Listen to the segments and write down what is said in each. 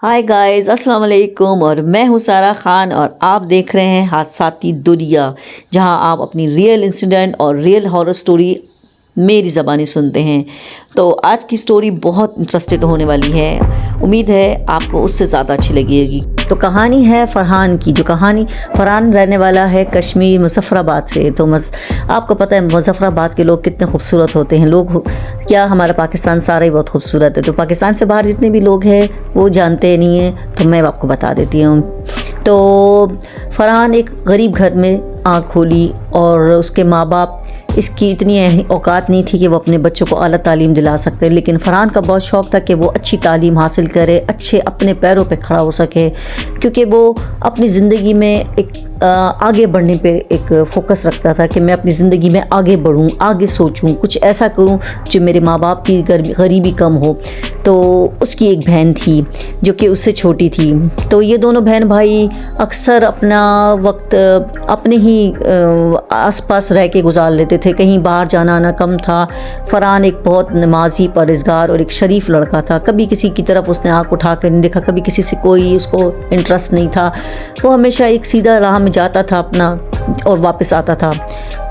Hi guys, अस्सलाम वालेकुम। और मैं हूँ सारा खान और आप देख रहे हैं हादसाती दुनिया, जहां आप अपनी रियल इंसिडेंट और रियल हॉरर स्टोरी मेरी ज़बानी सुनते हैं। तो आज की स्टोरी बहुत इंटरेस्टेड होने वाली है। उम्मीद है आपको उससे ज़्यादा अच्छी लगेगी। तो कहानी है फरहान की। जो कहानी, फरहान रहने वाला है कश्मीर मुजफ्फराबाद से। तो आपको पता है मुजफ्फराबाद के लोग कितने खूबसूरत होते हैं। लोग क्या, हमारा पाकिस्तान सारा ही बहुत खूबसूरत है। तो पाकिस्तान से बाहर जितने भी लोग हैं वो जानते नहीं हैं, तो मैं आपको बता देती हूँ। तो फरहान एक गरीब घर में आँख खोली और उसके माँ बाप इसकी इतनी औकात नहीं थी कि वो अपने बच्चों को आला तालीम दिला सकते। लेकिन फरहान का बहुत शौक़ था कि वो अच्छी तालीम हासिल करे, अच्छे अपने पैरों पे खड़ा हो सके, क्योंकि वो अपनी ज़िंदगी में एक आगे बढ़ने पे एक फ़ोकस रखता था कि मैं अपनी ज़िंदगी में आगे बढ़ूँ, आगे सोचूँ, कुछ ऐसा करूँ जो मेरे माँ बाप की गरीबी कम हो। तो उसकी एक बहन थी जो कि उससे छोटी थी। तो ये दोनों बहन भाई अक्सर अपना वक्त अपने ही आसपास रह के गुजार लेते थे। कहीं बाहर जाना आना कम था। फरहान एक बहुत नमाजी, परहेज़गार और एक शरीफ लड़का था। कभी किसी की तरफ उसने आँख उठा कर नहीं देखा, कभी किसी से कोई उसको इंटरेस्ट नहीं था। वो हमेशा एक सीधा राह में जाता था अपना और वापस आता था।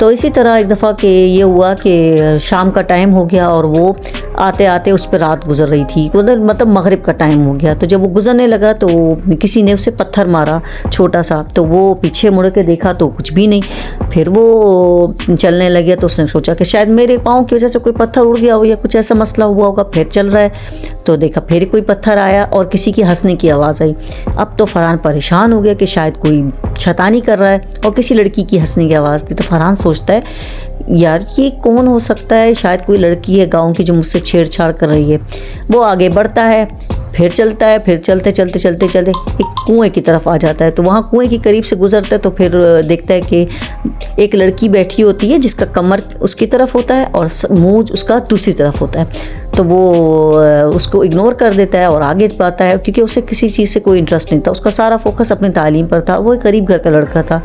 तो इसी तरह एक दफ़ा के ये हुआ कि शाम का टाइम हो गया और वो आते आते उस पर रात गुजर रही थी। उधर मतलब मगरिब का टाइम हो गया। तो जब वो गुजरने लगा तो किसी ने उसे पत्थर मारा छोटा सा। तो वो पीछे मुड़ के देखा तो कुछ भी नहीं। फिर वो चलने लगे तो उसने सोचा कि शायद मेरे पाँव की वजह से कोई पत्थर उड़ गया हो या कुछ ऐसा मसला हुआ होगा। फिर चल रहा है तो देखा फिर कोई पत्थर आया और किसी की हंसने की आवाज़ आई। अब तो फरहान परेशान हो गया कि शायद कोई शैतानी कर रहा है और किसी लड़की की हंसने की आवाज़ थी। तो फरहान सोचता है यार ये कौन हो सकता है, शायद कोई लड़की है गांव की जो मुझसे छेड़छाड़ कर रही है। वो आगे बढ़ता है, फिर चलता है, फिर चलते एक कुएं की तरफ आ जाता है। तो वहाँ कुएं के करीब से गुजरता है तो फिर देखता है कि एक लड़की बैठी होती है जिसका कमर उसकी तरफ होता है और मुंह उसका दूसरी तरफ होता है। तो वो उसको इग्नोर कर देता है और आगे पाता है, क्योंकि उसे किसी चीज़ से कोई इंटरेस्ट नहीं था। उसका सारा फोकस अपनी तालीम पर था। वो एक गरीब घर का लड़का था।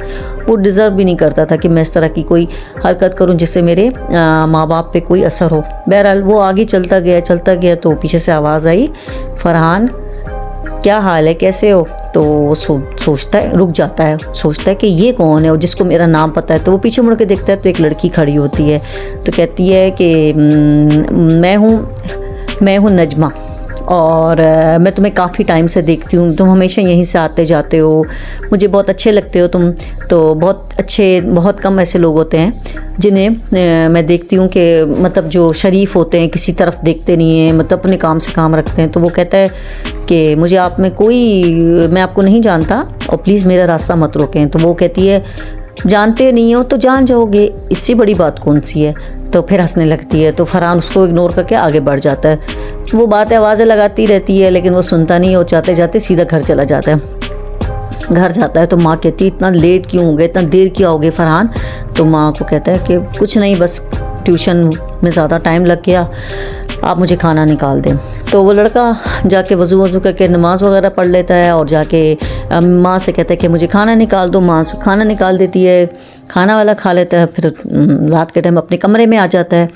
वो डिज़र्व भी नहीं करता था कि मैं इस तरह की कोई हरकत करूं जिससे मेरे माँ बाप पे कोई असर हो। बहरहाल वो आगे चलता गया तो पीछे से आवाज़ आई, फरहान क्या हाल है, कैसे हो। तो वो सोचता है, रुक जाता है, सोचता है कि ये कौन है और जिसको मेरा नाम पता है। तो वो पीछे मुड़ के देखता है तो एक लड़की खड़ी होती है। तो कहती है कि मैं हूँ नजमा और मैं तुम्हें काफ़ी टाइम से देखती हूँ। तुम हमेशा यहीं से आते जाते हो, मुझे बहुत अच्छे लगते हो तुम। तो बहुत कम ऐसे लोग होते हैं जिन्हें मैं देखती हूँ कि मतलब जो शरीफ होते हैं, किसी तरफ देखते नहीं हैं, मतलब अपने काम से काम रखते हैं। तो वो कहता है कि मुझे आप में मैं आपको नहीं जानता और प्लीज़ मेरा रास्ता मत रोकें। तो वो कहती है जानते नहीं हो तो जान जाओगे, इससे बड़ी बात कौन सी है। तो फिर हंसने लगती है। तो फरहान उसको इग्नोर करके आगे बढ़ जाता है। वो बातें आवाज़ें लगाती रहती है लेकिन वो सुनता नहीं है। वो जाते जाते सीधा घर चला जाता है। घर जाता है तो माँ कहती है इतना लेट क्यों हो गए, इतना देर क्यों हो गए फरहान। तो माँ को कहता है कि कुछ नहीं, बस ट्यूशन में ज़्यादा टाइम लग गया, आप मुझे खाना निकाल दें। तो वो लड़का जाके वज़ू करके नमाज़ वगैरह पढ़ लेता है और जाके माँ से कहता है कि मुझे खाना निकाल दो। माँ से खाना निकाल देती है, खाना वाला खा लेता है। फिर रात के टाइम अपने कमरे में आ जाता है।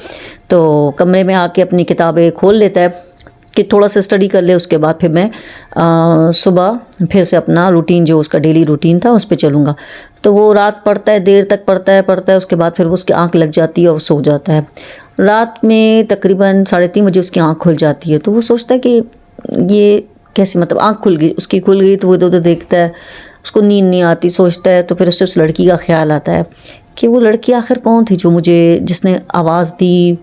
तो कमरे में आके अपनी किताबें खोल लेता है कि थोड़ा सा स्टडी कर ले, उसके बाद फिर मैं सुबह फिर से अपना रूटीन जो उसका डेली रूटीन था उस पर चलूँगा। तो वो रात पढ़ता है, देर तक पढ़ता है। उसके बाद फिर वो उसकी आँख लग जाती है और सो जाता है। रात में तकरीबन 3:30 बजे उसकी आँख खुल जाती है। तो वो सोचता है कि ये कैसे, मतलब आँख खुल गई, उसकी खुल गई। तो वो इधर उधर देखता है, उसको नींद नहीं आती, सोचता है। तो फिर उससे उस लड़की का ख्याल आता है कि वो लड़की आखिर कौन थी जिसने आवाज़ दी।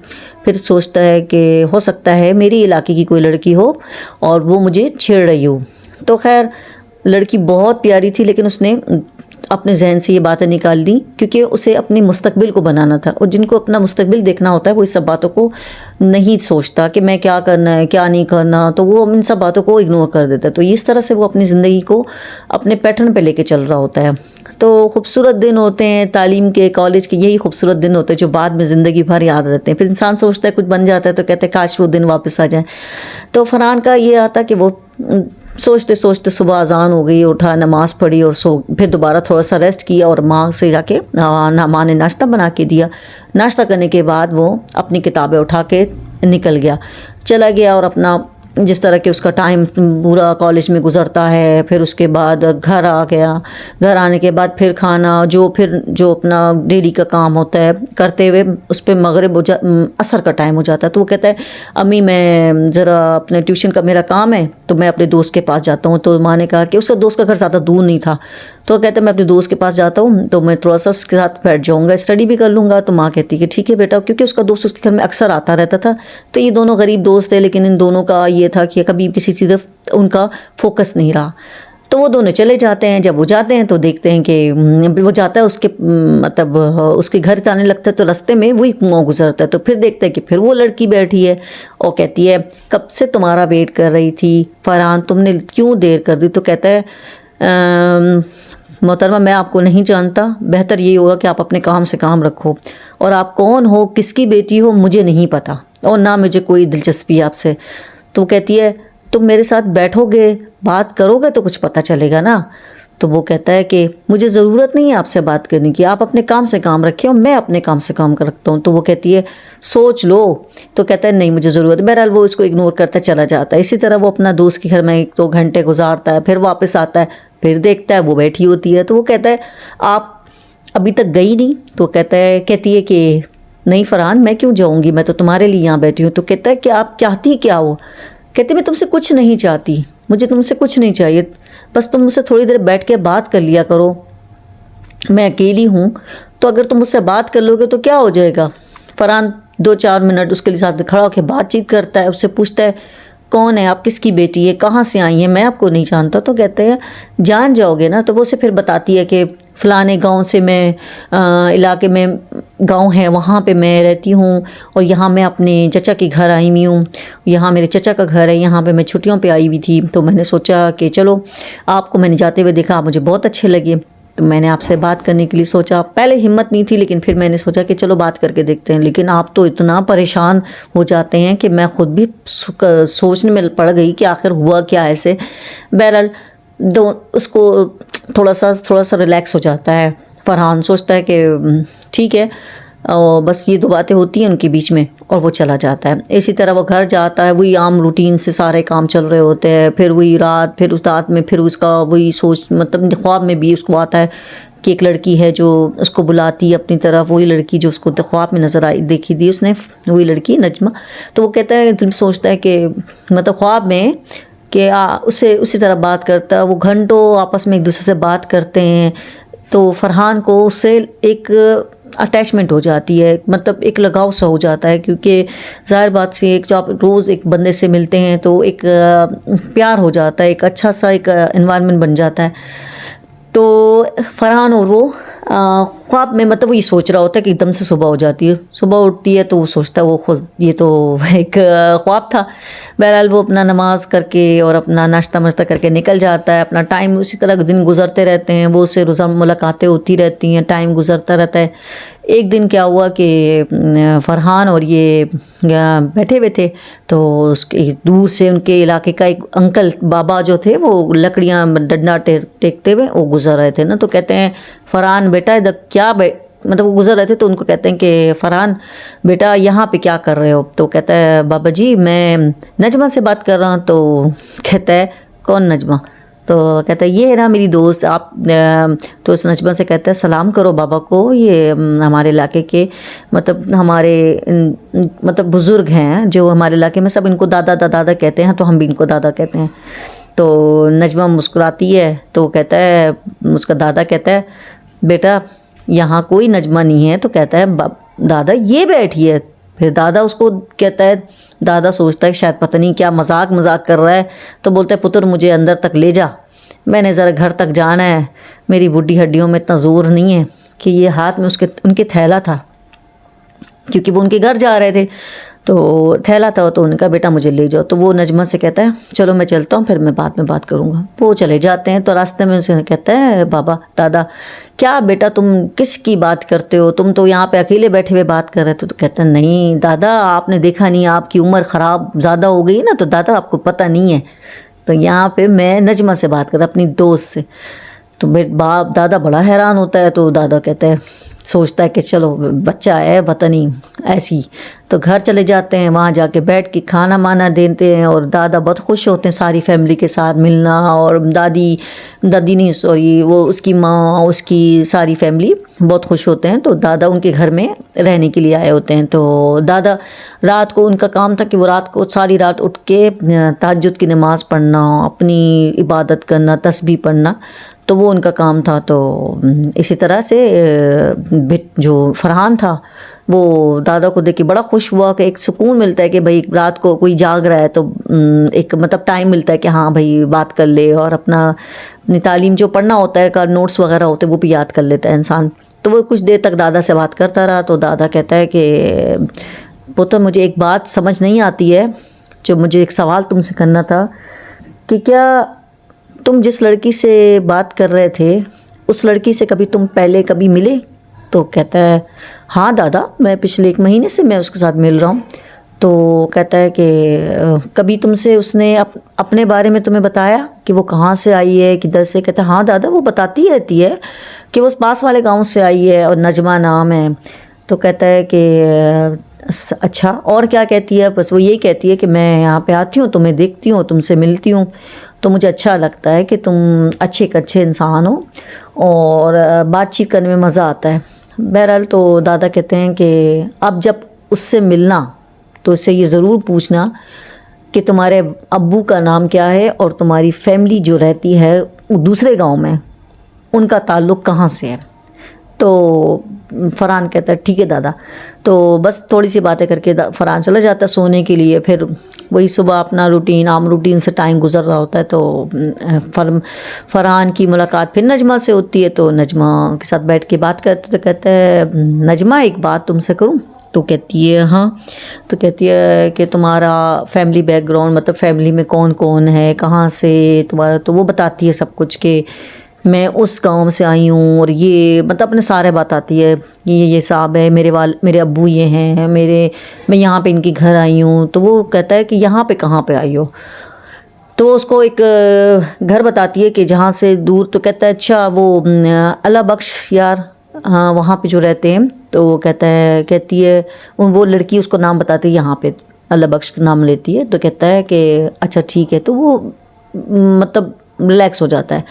फिर सोचता है कि हो सकता है मेरी इलाके की कोई लड़की हो और वो मुझे छेड़ रही हो। तो खैर लड़की बहुत प्यारी थी लेकिन उसने अपने जहन से ये बातें निकाल दी, क्योंकि उसे अपने मुस्तकबिल को बनाना था। और जिनको अपना मुस्तकबिल देखना होता है वो इस सब बातों को नहीं सोचता कि मैं क्या करना है क्या नहीं करना। तो वो इन सब बातों को इग्नोर कर देता है। तो इस तरह से वो अपनी ज़िंदगी को अपने पैटर्न पे लेके चल रहा होता है। तो खूबसूरत दिन होते हैं तालीम के, कॉलेज के, यही खूबसूरत दिन होते हैं जो बाद में ज़िंदगी भर याद रहते हैं। फिर इंसान सोचता है कुछ बन जाता है तो कहते हैं काश वो दिन वापस आ जाए। तो फरहान का ये आता कि वो सोचते सोचते सुबह अजान हो गई, उठा, नमाज़ पढ़ी और फिर दोबारा थोड़ा सा रेस्ट किया और माँ से जाके माँ ने नाश्ता बना के दिया। नाश्ता करने के बाद वो अपनी किताबें उठा के चला गया और अपना जिस तरह के उसका टाइम पूरा कॉलेज में गुजरता है, फिर उसके बाद घर आ गया, घर आने के बाद फिर खाना, जो अपना डेली का काम होता है करते हुए उस पर मगरिब असर का टाइम हो जाता है। तो वो कहता है अम्मी मैं ज़रा अपने ट्यूशन का मेरा काम है तो मैं अपने दोस्त के पास जाता हूँ। तो माँ ने कहा कि उसका दोस्त का घर ज़्यादा दूर नहीं था, तो कहता है मैं अपने दोस्त के पास जाता हूँ तो मैं थोड़ा सा उसके साथ बैठ जाऊँगा, स्टडी भी कर लूँगा। तो माँ कहती कि ठीक है बेटा, क्योंकि उसका दोस्त उसके घर में अक्सर आता रहता था। तो ये दोनों गरीब दोस्त थे, लेकिन इन दोनों का ये था कि कभी किसी चीज़ उनका फोकस नहीं रहा। तो वो दोनों चले जाते हैं। जब वो जाते हैं तो देखते हैं कि वो जाता है उसके मतलब उसके घर जाने लगता है तो रास्ते में वही कुआं गुजरता है। तो फिर देखते हैं कि फिर वो लड़की बैठी है और कहती है कब से तुम्हारा वेट कर रही थी फरहान, तुमने क्यों देर कर दी। तो कहता है मोहतरमा मैं आपको नहीं जानता, बेहतर ये होगा कि आप अपने काम से काम रखो, और आप कौन हो, किसकी बेटी हो, मुझे नहीं पता और ना मुझे कोई दिलचस्पी आपसे। तो कहती है तुम मेरे साथ बैठोगे बात करोगे तो कुछ पता चलेगा ना। तो वो कहता है कि मुझे ज़रूरत नहीं है आपसे बात करने की, आप अपने काम से काम रखें और मैं अपने काम से काम कर रखता हूँ। तो वो कहती है सोच लो। तो कहता है नहीं मुझे ज़रूरत है। बहरहाल वो इसको इग्नोर करता चला जाता है। इसी तरह वो अपना दोस्त के घर में 1-2 घंटे गुजारता है, फिर वापस आता है, फिर देखता है वो बैठी होती है। तो वो कहता है आप अभी तक गई नहीं। तो कहती है कि नहीं फरहान मैं क्यों जाऊँगी, मैं तो तुम्हारे लिए यहाँ बैठी हूँ। तो कहता है कि आप चाहती क्या हो। कहते मैं तुमसे कुछ नहीं चाहती, मुझे तुमसे कुछ नहीं चाहिए, बस तुम मुझसे थोड़ी देर बैठ के बात कर लिया करो, मैं अकेली हूँ। तो अगर तुम मुझसे बात कर लोगे तो क्या हो जाएगा। फरहान 2-4 मिनट उसके लिए साथ में खड़ा होकर बातचीत करता है, उससे पूछता है कौन है आप, किसकी बेटी है, कहाँ से आई है, मैं आपको नहीं जानता। तो कहते हैं जान जाओगे ना। तो वो उसे फिर बताती है कि फ़लाने गांव से मैं इलाके में गांव है वहाँ पे मैं रहती हूँ और यहाँ मैं अपने चचा के घर आई हुई हूँ, यहाँ मेरे चचा का घर है, यहाँ पे मैं छुट्टियों पे आई हुई थी। तो मैंने सोचा कि चलो आपको मैंने जाते हुए देखा, आप मुझे बहुत अच्छे लगे, तो मैंने आपसे बात करने के लिए सोचा। पहले हिम्मत नहीं थी, लेकिन फिर मैंने सोचा कि चलो बात करके देखते हैं। लेकिन आप तो इतना परेशान हो जाते हैं कि मैं खुद भी सोचने में पड़ गई कि आखिर हुआ क्या ऐसे। बहरहाल उसको थोड़ा सा रिलैक्स हो जाता है। फरहान सोचता है कि ठीक है, और बस ये 2 बातें होती हैं उनके बीच में और वो चला जाता है। इसी तरह वो घर जाता है, वही आम रूटीन से सारे काम चल रहे होते हैं। फिर वही रात, फिर उस रात में फिर उसका वही सोच, मतलब ख्वाब में भी उसको आता है कि एक लड़की है जो उसको बुलाती है अपनी तरफ, वही लड़की जो उसको ख्वाब में नज़र आई देखी थी उसने, वही लड़की नजमा। तो वो कहता है सोचता है कि मतलब ख्वाब में कि उससे उसी तरह बात करता है। वो घंटों आपस में एक दूसरे से बात करते हैं। तो फरहान को उससे एक अटैचमेंट हो जाती है, मतलब एक लगाव सा हो जाता है, क्योंकि ज़ाहिर बात से एक जो आप रोज़ एक बंदे से मिलते हैं तो एक प्यार हो जाता है, एक अच्छा सा एक एनवायरनमेंट बन जाता है। तो फरहान और वो ख्वाब में मतलब वो ये सोच रहा होता है कि एकदम से सुबह हो जाती है, सुबह उठती है तो वो सोचता है वो खुद ये तो एक ख्वाब था। बहरहाल वो अपना नमाज करके और अपना नाश्ता मस्ता करके निकल जाता है। अपना टाइम उसी तरह दिन गुजरते रहते हैं, वो उससे रोज़ा मुलाकातें होती रहती हैं, टाइम गुजरता रहता है। एक दिन क्या हुआ कि फरहान और ये बैठे हुए थे तो उसके दूर से उनके इलाके का एक अंकल बाबा जो थे वो लकड़ियाँ डंडा टेकते हुए वो गुजर रहे थे ना। तो कहते हैं फरहान बेटा इधर क्या मतलब वो गुजर रहे थे तो उनको कहते हैं कि फरहान बेटा यहाँ पे क्या कर रहे हो। तो कहता है बाबा जी मैं नजमा से बात कर रहा हूँ। तो कहता है कौन नजमा। तो कहता है ये है ना मेरी दोस्त आप। तो उस नजमा से कहता है सलाम करो बाबा को, ये हमारे इलाके के मतलब हमारे मतलब बुज़ुर्ग हैं जो हमारे इलाके में, सब इनको दादा दादा कहते हैं, तो हम भी इनको दादा कहते हैं। तो नजमा मुस्कुराती है तो कहता है, उसका दादा कहता है बेटा यहाँ कोई नजमा नहीं है। तो कहता है दादा ये बैठी है। फिर दादा उसको कहता है, दादा सोचता है शायद पता नहीं क्या मजाक कर रहा है। तो बोलता है पुत्र मुझे अंदर तक ले जा, मैंने ज़रा घर तक जाना है, मेरी बुढ़ी हड्डियों में इतना ज़ोर नहीं है। कि ये हाथ में उनके थैला था, क्योंकि वो उनके घर जा रहे थे तो थैला था। तो उनका बेटा मुझे ले जाओ। तो वो नजमा से कहता है चलो मैं चलता हूँ, फिर मैं बाद में बात करूँगा। वो चले जाते हैं। तो रास्ते में उनसे कहता है बाबा दादा क्या बेटा तुम किसकी बात करते हो, तुम तो यहाँ पे अकेले बैठे हुए बात कर रहे थे। तो कहता है नहीं दादा आपने देखा नहीं, आपकी उम्र ख़राब ज़्यादा हो गई ना, तो दादा आपको पता नहीं है। तो यहाँ पे मैं नजमा से बात कर अपनी दोस्त से। तो मेरे बाप दादा बड़ा हैरान होता है। तो दादा कहता है सोचता है कि चलो बच्चा है पता नहीं ऐसी तो घर चले जाते हैं, वहाँ जाके बैठ के खाना माना देते हैं और दादा बहुत खुश होते हैं सारी फैमिली के साथ मिलना। और दादी नहीं सॉरी, वो उसकी माँ, उसकी सारी फैमिली बहुत खुश होते हैं। तो दादा उनके घर में रहने के लिए आए होते हैं। तो दादा रात को, उनका काम था कि वो रात को सारी रात उठ के तहज्जुद की नमाज़ पढ़ना, अपनी इबादत करना, तस्बीह पढ़ना, तो वो उनका काम था। तो इसी तरह से जो फरहान था वो दादा को देख के बड़ा खुश हुआ कि एक सुकून मिलता है कि भाई रात को कोई जाग रहा है तो एक मतलब टाइम मिलता है कि हाँ भाई बात कर ले, और अपनी तालीम जो पढ़ना होता है का नोट्स वगैरह होते हैं वो भी याद कर लेता है इंसान। तो वो कुछ देर तक दादा से बात करता रहा। तो दादा कहता है कि पुत्र, मुझे एक बात समझ नहीं आती है, जो मुझे एक सवाल तुमसे करना था कि क्या तुम जिस लड़की से बात कर रहे थे उस लड़की से कभी तुम पहले कभी मिले? तो कहता है हाँ दादा, मैं पिछले 1 महीने से मैं उसके साथ मिल रहा हूँ। तो कहता है कि कभी तुमसे उसने अपने बारे में तुम्हें बताया कि वो कहाँ से आई है, किधर से? कहता है हाँ दादा, वो बताती रहती है कि वो उस पास वाले गांव से आई है और नजमा नाम है। तो कहता है कि अच्छा, और क्या कहती है? बस वो यही कहती है कि मैं यहाँ पे आती हूँ, तुम्हें देखती हूँ, तुमसे मिलती हूँ, तो मुझे अच्छा लगता है कि तुम अच्छे इंसान हो और बातचीत करने में मज़ा आता है। बहरहाल तो दादा कहते हैं कि अब जब उससे मिलना तो उससे ये ज़रूर पूछना कि तुम्हारे अब्बू का नाम क्या है और तुम्हारी फैमिली जो रहती है दूसरे गांव में, उनका ताल्लुक़ कहाँ से है। तो फरहान कहता है ठीक है दादा। तो बस थोड़ी सी बातें करके फरहान चला जाता है सोने के लिए। फिर वही सुबह अपना आम रूटीन से टाइम गुजर रहा होता है। तो फरहान की मुलाकात फिर नजमा से होती है। तो नजमा के साथ बैठ के बात करते तो कहता है नजमा, एक बात तुमसे करूं? तो कहती है हाँ। तो कहती है कि तुम्हारा फैमिली बैकग्राउंड, मतलब फैमिली में कौन कौन है, कहाँ से तुम्हारा, तो वो बताती है सब कुछ कि मैं उस गांव से आई हूँ और ये मतलब अपने सारे बताती है, ये साहब है, मेरे अब्बू ये हैं, मैं यहाँ पे इनके घर आई हूँ। तो वो कहता है कि यहाँ पे कहाँ पे आई हो? तो उसको एक घर बताती है कि जहाँ से दूर। तो कहता है अच्छा, वो अल्लाह बख्श यार, हाँ वहाँ पे जो रहते हैं। तो वो कहती है वो लड़की उसको नाम बताती है, यहाँ पे अल्लाह बख्श नाम लेती है। तो कहता है कि अच्छा ठीक है। तो वो मतलब रिलैक्स हो जाता है।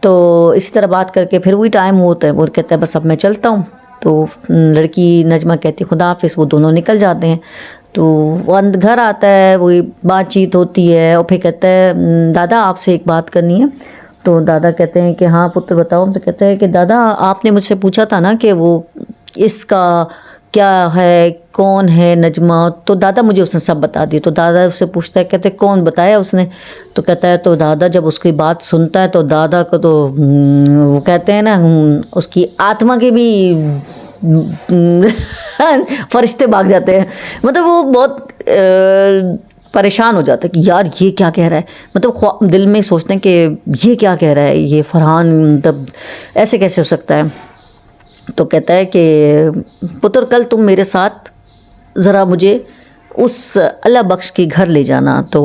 तो इसी तरह बात करके फिर वही टाइम होता है, वो कहता है बस अब मैं चलता हूँ। तो लड़की नजमा कहती है खुदा हाफिज़। वो दोनों निकल जाते हैं। तो वो घर आता है, वही बातचीत होती है और फिर कहता है दादा आपसे एक बात करनी है। तो दादा कहते हैं कि हाँ पुत्र बताओ। तो कहते हैं कि दादा आपने मुझसे पूछा था ना कि वो इसका क्या है, कौन है नजमा? तो दादा मुझे उसने सब बता दिया। तो दादा उससे पूछता है, कहते कौन बताया उसने? तो कहता है तो दादा जब उसकी बात सुनता है तो दादा को तो वो कहते हैं ना उसकी आत्मा के भी फरिश्ते भाग जाते हैं। मतलब वो बहुत परेशान हो जाता है कि यार ये क्या कह रहा है। मतलब दिल में सोचते हैं कि ये क्या कह रहा है, ये फरहान मतलब ऐसे कैसे हो सकता है। तो कहता है कि पुत्र कल तुम मेरे साथ ज़रा मुझे उस अल्लाह बख्श के घर ले जाना। तो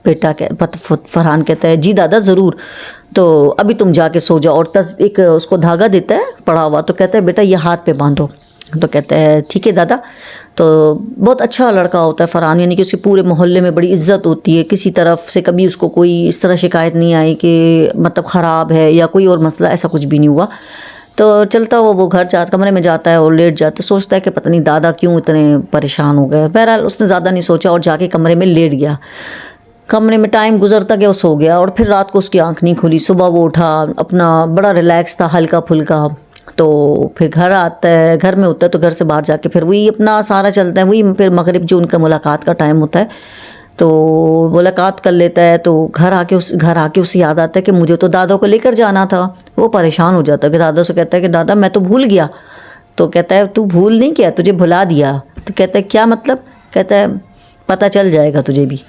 बेटा फरहान कहता है जी दादा ज़रूर। तो अभी तुम जाके सो जाओ। और एक उसको धागा देता है पड़ा हुआ। तो कहता है बेटा ये हाथ पे बांधो। तो कहता है ठीक है दादा। तो बहुत अच्छा लड़का होता है फरहान, यानी कि उसके पूरे मोहल्ले में बड़ी इज्जत होती है। किसी तरफ से कभी उसको कोई इस तरह शिकायत नहीं आई कि मतलब ख़राब है या कोई और मसला, ऐसा कुछ भी नहीं हुआ। तो चलता वो घर कमरे में जाता है और लेट जाता है। सोचता है कि पता नहीं दादा क्यों इतने परेशान हो गए। बहरहाल उसने ज़्यादा नहीं सोचा और जाके कमरे में लेट गया। कमरे में टाइम गुजरता गया, वो सो गया और फिर रात को उसकी आंख नहीं खुली। सुबह वो उठा, अपना बड़ा रिलैक्स था, हल्का फुल्का। तो फिर घर आता है, घर में होता है तो घर से बाहर जाके फिर वही अपना सारा चलता है। वही फिर मगरिब जो उनका मुलाकात का टाइम होता है तो मुलाकात कर लेता है। तो घर आके उसे याद आता है कि मुझे तो दादा को लेकर जाना था। वो परेशान हो जाता है कि दादा से कहता है कि दादा मैं तो भूल गया। तो कहता है तू भूल नहीं गया, तुझे भुला दिया। तो कहता है क्या मतलब? कहता है पता चल जाएगा तुझे भी।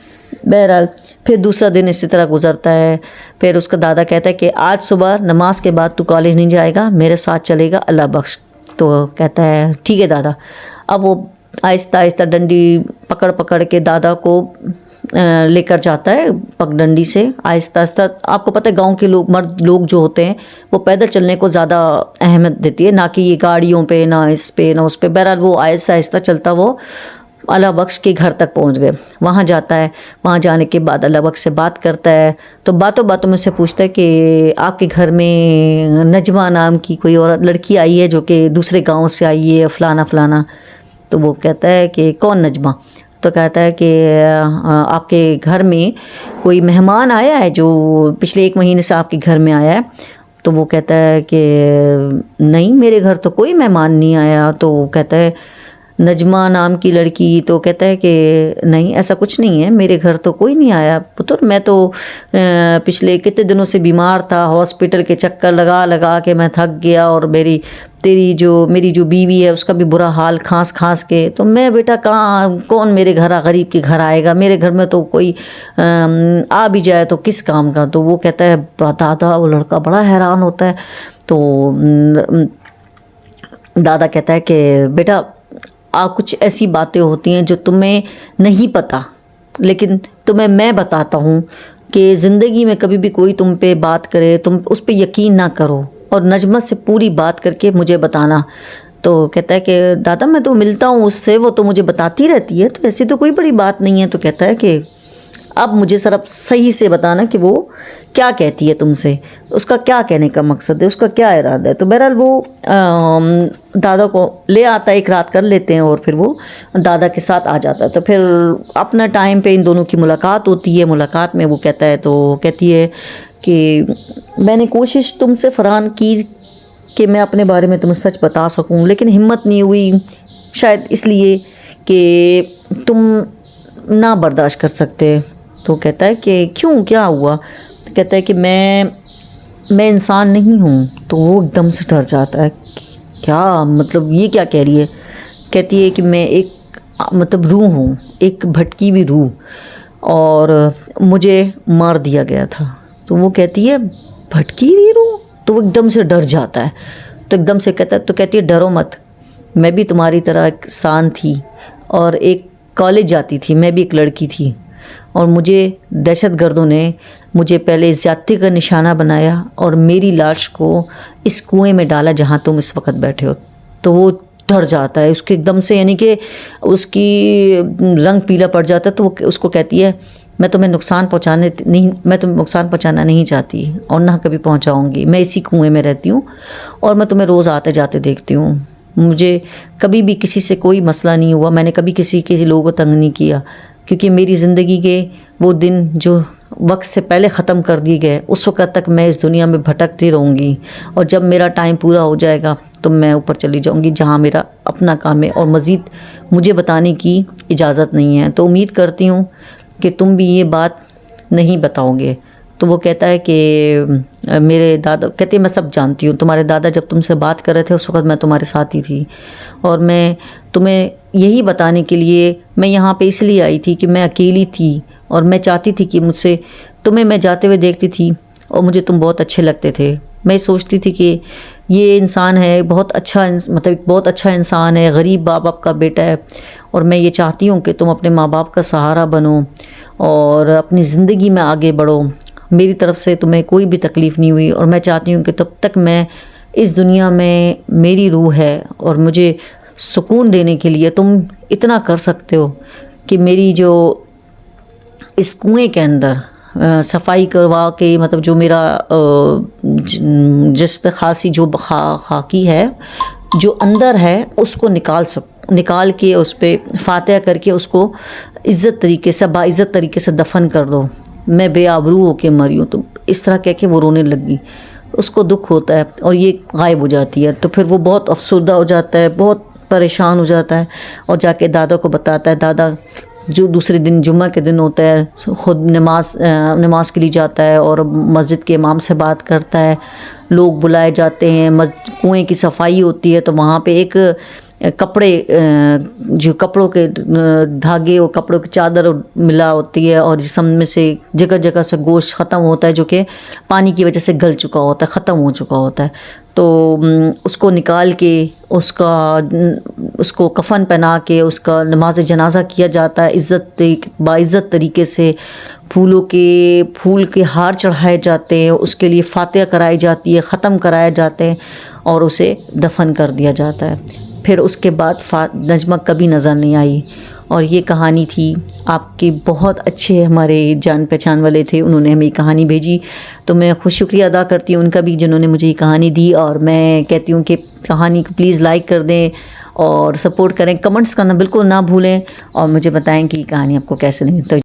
बहरहाल फिर दूसरा दिन इसी तरह गुजरता है। फिर उसका दादा कहता है कि आज सुबह नमाज के बाद तू कॉलेज नहीं जाएगा, मेरे साथ चलेगा अल्लाह बख्श। तो कहता है ठीक है दादा। अब वो आहिस्ता आहिस्ता डंडी पकड़ के दादा को लेकर जाता है पगडंडी से आहिस्ता आहिस्ता। आपको पता है गांव के मर्द लोग जो होते हैं वो पैदल चलने को ज़्यादा अहमियत देती है, ना कि ये गाड़ियों पे, ना इस पे ना उस पे। बहरहाल वो आहिस्ता आहिस्ता चलता वो अल्लाह बख्श के घर तक पहुंच गए। वहाँ जाता है, वहाँ जाने के बाद अल्लाह बख्श से बात करता है, तो बातों बातों में से पूछता है कि आपके घर में नजमा नाम की कोई और लड़की आई है जो कि दूसरे गांव से आई है, फ़लाना फ़लाना। तो वो कहता है कि कौन नजमा? तो कहता है कि आपके घर में कोई मेहमान आया है जो पिछले 1 महीने से आपके घर में आया है? तो वो कहता है कि नहीं, मेरे घर तो कोई मेहमान नहीं आया। तो वो कहता है नजमा नाम की लड़की। तो कहता है कि नहीं, ऐसा कुछ नहीं है, मेरे घर तो कोई नहीं आया पुत्र। मैं तो पिछले कितने दिनों से बीमार था, हॉस्पिटल के चक्कर लगा लगा के मैं थक गया, और मेरी जो बीवी है उसका भी बुरा हाल खांस खांस के। तो मैं बेटा कौन मेरे घर गरीब के घर आएगा? मेरे घर में तो कोई आ भी जाए तो किस काम का? तो वो कहता है दादा, वो लड़का बड़ा हैरान होता है। तो दादा कहता है कि बेटा कुछ ऐसी बातें होती हैं जो तुम्हें नहीं पता, लेकिन तुम्हें मैं बताता हूँ कि ज़िंदगी में कभी भी कोई तुम पे बात करे, तुम उस पे यकीन ना करो, और नजमत से पूरी बात करके मुझे बताना। तो कहता है कि दादा मैं तो मिलता हूँ उससे, वो तो मुझे बताती रहती है, तो ऐसी तो कोई बड़ी बात नहीं है। तो कहता है कि अब मुझे सिर्फ सही से बताना कि वो क्या कहती है तुमसे, उसका क्या कहने का मकसद है, उसका क्या इरादा है। तो बहरहाल वो दादा को ले आता है, एक रात कर लेते हैं, और फिर वो दादा के साथ आ जाता है। तो फिर अपना टाइम पे इन दोनों की मुलाकात होती है। मुलाकात में वो कहता है, तो कहती है कि मैंने कोशिश तुमसे फरहान की कि मैं अपने बारे में तुम्हें सच बता सकूं, लेकिन हिम्मत नहीं हुई, शायद इसलिए कि तुम ना बर्दाश्त कर सकते। तो कहता है कि क्यों, क्या हुआ? तो कहता है कि मैं इंसान नहीं हूँ। तो वो एकदम से डर जाता है, क्या मतलब ये क्या कह रही है? कहती है कि मैं एक मतलब रूह हूँ, एक भटकी हुई रूह, और मुझे मार दिया गया था। तो वो कहती है भटकी हुई रूह? तो वो एकदम से डर जाता है। तो एकदम से कहती है डरो मत, मैं भी तुम्हारी तरह एक इंसान थी, और एक कॉलेज जाती थी, मैं भी एक लड़की थी, और मुझे दहशतगर्दों ने मुझे पहले ज़्यादती का निशाना बनाया और मेरी लाश को इस कुएं में डाला जहाँ तुम इस वक्त बैठे हो। तो वो डर जाता है उसके एकदम से, यानी कि उसकी रंग पीला पड़ जाता है। तो वो उसको कहती है मैं तुम्हें नुकसान पहुंचाना नहीं चाहती, और ना कभी पहुंचाऊंगी। मैं इसी कुएं में रहती हूँ, और मैं तुम्हें रोज़ आते जाते देखती हूँ। मुझे कभी भी किसी से कोई मसला नहीं हुआ, मैंने कभी किसी लोगों को तंग नहीं किया, क्योंकि मेरी ज़िंदगी के वो दिन जो वक्त से पहले ख़त्म कर दिए गए, उस वक्त तक मैं इस दुनिया में भटकती रहूँगी, और जब मेरा टाइम पूरा हो जाएगा तो मैं ऊपर चली जाऊँगी जहाँ मेरा अपना काम है, और मज़ीद मुझे बताने की इजाज़त नहीं है। तो उम्मीद करती हूँ कि तुम भी ये बात नहीं बताओगे। तो वो कहता है कि मेरे दादा, कहते हैं मैं सब जानती हूँ, तुम्हारे दादा जब तुमसे बात कर रहे थे उस वक्त मैं तुम्हारे साथ ही थी, और मैं तुम्हें यही बताने के लिए मैं यहाँ पे इसलिए आई थी कि मैं अकेली थी, और मैं चाहती थी कि तुम्हें मैं जाते हुए देखती थी, और मुझे तुम बहुत अच्छे लगते थे। मैं सोचती थी कि ये इंसान है बहुत अच्छा, मतलब बहुत अच्छा इंसान है, गरीब माँ बाप का बेटा है, और मैं ये चाहती हूँ कि तुम अपने माँ बाप का सहारा बनो और अपनी ज़िंदगी में आगे बढ़ो। मेरी तरफ से तुम्हें कोई भी तकलीफ़ नहीं हुई, और मैं चाहती हूँ कि तब तक मैं इस दुनिया में मेरी रूह है, और मुझे सुकून देने के लिए तुम इतना कर सकते हो कि मेरी जो इस कुएं के अंदर सफाई करवा के, मतलब जो मेरा जिस खासी जो खाकी है जो अंदर है उसको निकाल के उस पर फातिहा करके उसको इज़्ज़त तरीके से, बाइज़्ज़त तरीके से दफन कर दो। मैं बेआबरू होके मरी हूँ। तो इस तरह कह के वो रोने लगी। उसको दुख होता है और ये गायब हो जाती है। तो फिर वो बहुत अफसरदा हो जाता है, बहुत परेशान हो जाता है, और जाके दादा को बताता है। दादा जो दूसरे दिन जुम्मा के दिन होता है ख़ुद नमाज के लिए जाता है और मस्जिद के इमाम से बात करता है। लोग बुलाए जाते हैं, कुएं की सफाई होती है, तो वहाँ पे एक कपड़े जो कपड़ों के धागे और कपड़ों की चादर मिला होती है, और जिसम में से जगह जगह से गोश्त ख़त्म होता है जो कि पानी की वजह से गल चुका होता है, ख़त्म हो चुका होता है। तो उसको निकाल के उसको कफ़न पहना के उसका नमाज जनाजा किया जाता है। बाइज़्ज़त तरीके से फूल के हार चढ़ाए जाते हैं, उसके लिए फातिहा कराई जाती है, ख़त्म कराए जाते हैं, और उसे दफन कर दिया जाता है। फिर उसके बाद नजमा कभी नज़र नहीं आई। और ये कहानी थी आपके बहुत अच्छे हमारे जान पहचान वाले थे, उन्होंने हमें ये कहानी भेजी, तो मैं खुद शुक्रिया अदा करती हूँ उनका भी जिन्होंने मुझे ये कहानी दी। और मैं कहती हूँ कि कहानी को प्लीज़ लाइक कर दें और सपोर्ट करें, कमेंट्स करना बिल्कुल ना भूलें और मुझे बताएं कि ये कहानी आपको कैसे लगी। तो